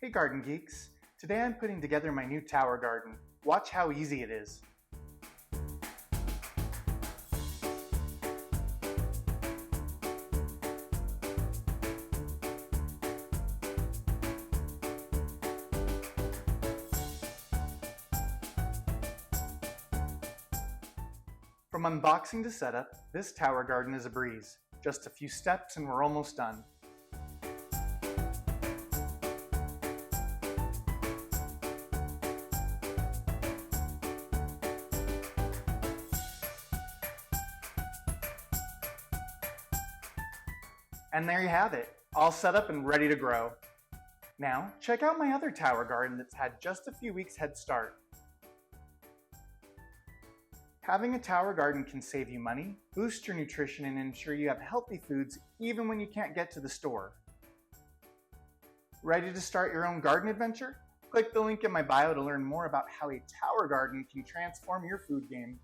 Hey Garden Geeks! Today I'm putting together my new tower garden. Watch how easy it is. From unboxing to setup, this tower garden is a breeze. Just a few steps and we're almost done. And there you have it, all set up and ready to grow. Now, check out my other tower garden that's had just a few weeks head start. Having a tower garden can save you money, boost your nutrition, and ensure you have healthy foods even when you can't get to the store. Ready to start your own garden adventure? Click the link in my bio to learn more about how a tower garden can transform your food game.